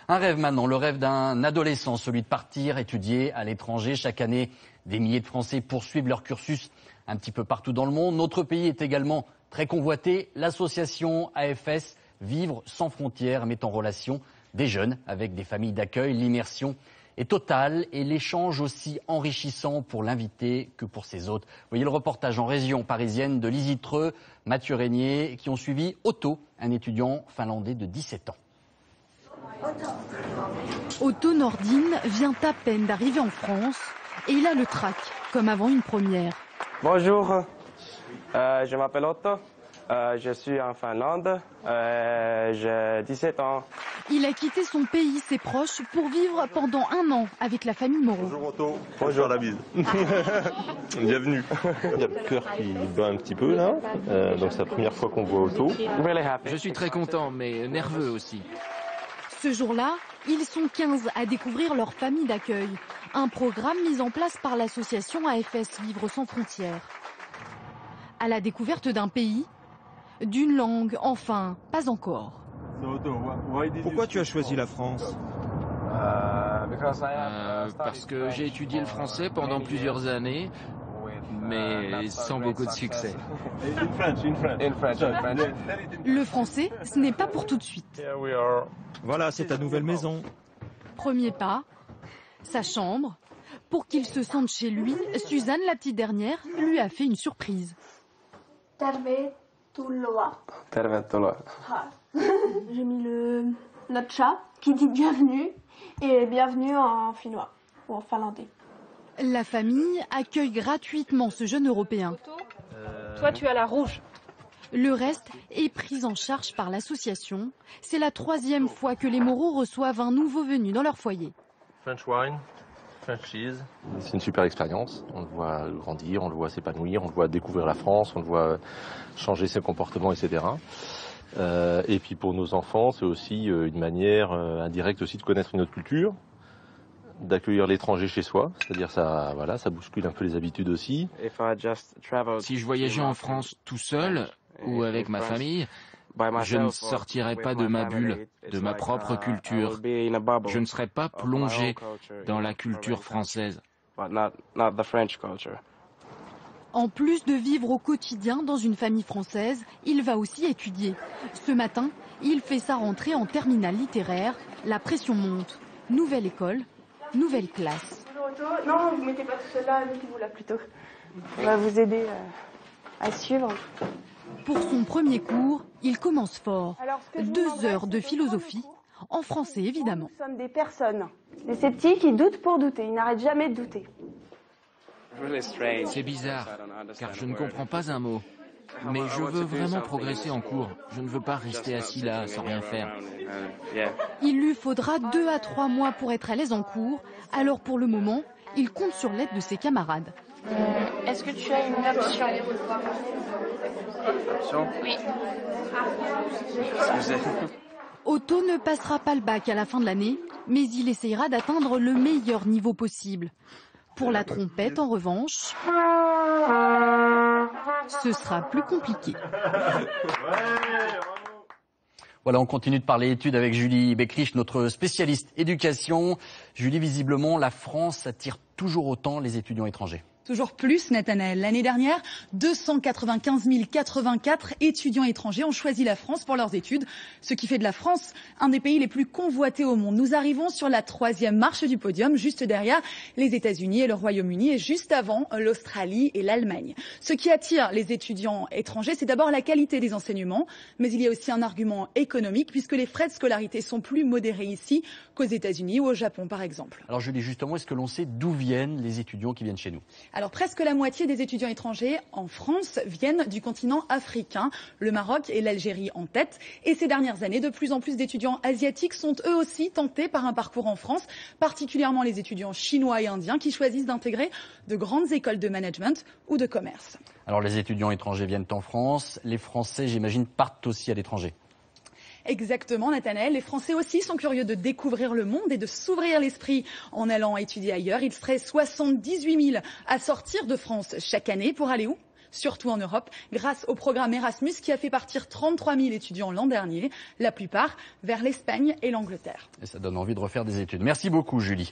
Un rêve maintenant, le rêve d'un adolescent, celui de partir étudier à l'étranger. Chaque année, des milliers de Français poursuivent leur cursus un petit peu partout dans le monde. Notre pays est également très convoité. L'association AFS Vivre sans frontières met en relation des jeunes avec des familles d'accueil. L'immersion est totale et l'échange aussi enrichissant pour l'invité que pour ses hôtes. Vous voyez le reportage en région parisienne de Lizzie Treux, Mathieu Régnier, qui ont suivi Otto, un étudiant finlandais de 17 ans. Otto Nordin vient à peine d'arriver en France et il a le trac, comme avant une première. Bonjour, je m'appelle Otto, je suis en Finlande, j'ai 17 ans. Il a quitté son pays, ses proches, pour vivre pendant un an avec la famille Moreau. Bonjour Otto, bonjour la bise. Bienvenue. Il y a le cœur qui bat un petit peu là, donc c'est la première fois qu'on voit Otto. Je suis très content, mais nerveux aussi. Ce jour-là, ils sont 15 à découvrir leur famille d'accueil. Un programme mis en place par l'association AFS Vivre sans frontières. À la découverte d'un pays, d'une langue, enfin, pas encore. Pourquoi tu as choisi la France ? Parce que j'ai étudié le français pendant plusieurs années, mais sans beaucoup de succès. Le français, ce n'est pas pour tout de suite. Voilà, c'est ta nouvelle maison. Premier pas, sa chambre. Pour qu'il se sente chez lui, Suzanne, la petite dernière, lui a fait une surprise. Tervetuloa. J'ai mis notre chat qui dit bienvenue et bienvenue en finnois ou en finlandais. La famille accueille gratuitement ce jeune Européen. Toi, tu as la rouge. Le reste est pris en charge par l'association. C'est la 3e fois que les Moreau reçoivent un nouveau venu dans leur foyer. French wine, French cheese. C'est une super expérience. On le voit grandir, on le voit s'épanouir, on le voit découvrir la France, on le voit changer ses comportements, etc. Et puis pour nos enfants, c'est aussi une manière indirecte aussi de connaître une autre culture, d'accueillir l'étranger chez soi, c'est-à-dire ça, voilà, ça bouscule un peu les habitudes aussi. Si je voyageais en France tout seul ou avec ma famille, je ne sortirais pas de ma bulle, de ma propre culture. Je ne serais pas plongé dans la culture française. En plus de vivre au quotidien dans une famille française, il va aussi étudier. Ce matin, il fait sa rentrée en terminale littéraire. La pression monte. Nouvelle école, nouvelle classe. Non, vous ne mettez pas tout cela, mettez-vous là plutôt. On va vous aider à suivre. Pour son premier cours, il commence fort. 2 heures de philosophie, en français évidemment. Nous sommes des personnes, des sceptiques qui doutent pour douter, ils n'arrêtent jamais de douter. C'est bizarre, car je ne comprends pas un mot. Mais je veux vraiment progresser en cours. Je ne veux pas rester assis là sans rien faire. Il lui faudra 2 à 3 mois pour être à l'aise en cours. Alors pour le moment, il compte sur l'aide de ses camarades. Est-ce que tu as une option? Oui. Otto ne passera pas le bac à la fin de l'année, mais il essayera d'atteindre le meilleur niveau possible. Pour la trompette, en revanche, ce sera plus compliqué. Voilà, on continue de parler études avec Julie Beckrich, notre spécialiste éducation. Julie, visiblement, la France attire toujours autant les étudiants étrangers. Toujours plus, Nathanaël. L'année dernière, 295 084 étudiants étrangers ont choisi la France pour leurs études, ce qui fait de la France un des pays les plus convoités au monde. Nous arrivons sur la 3e marche du podium, juste derrière les États-Unis et le Royaume-Uni, et juste avant l'Australie et l'Allemagne. Ce qui attire les étudiants étrangers, c'est d'abord la qualité des enseignements, mais il y a aussi un argument économique, puisque les frais de scolarité sont plus modérés ici qu'aux États-Unis ou au Japon, par exemple. Alors Julie, justement, est-ce que l'on sait d'où viennent les étudiants qui viennent chez nous ? Alors presque la moitié des étudiants étrangers en France viennent du continent africain, le Maroc et l'Algérie en tête. Et ces dernières années, de plus en plus d'étudiants asiatiques sont eux aussi tentés par un parcours en France, particulièrement les étudiants chinois et indiens qui choisissent d'intégrer de grandes écoles de management ou de commerce. Alors les étudiants étrangers viennent en France, les Français, j'imagine, partent aussi à l'étranger. Exactement, Nathanaël. Les Français aussi sont curieux de découvrir le monde et de s'ouvrir l'esprit en allant étudier ailleurs. Ils seraient 78 000 à sortir de France chaque année. Pour aller où ? surtout en Europe, grâce au programme Erasmus qui a fait partir 33 000 étudiants l'an dernier, la plupart vers l'Espagne et l'Angleterre. Et ça donne envie de refaire des études. Merci beaucoup, Julie.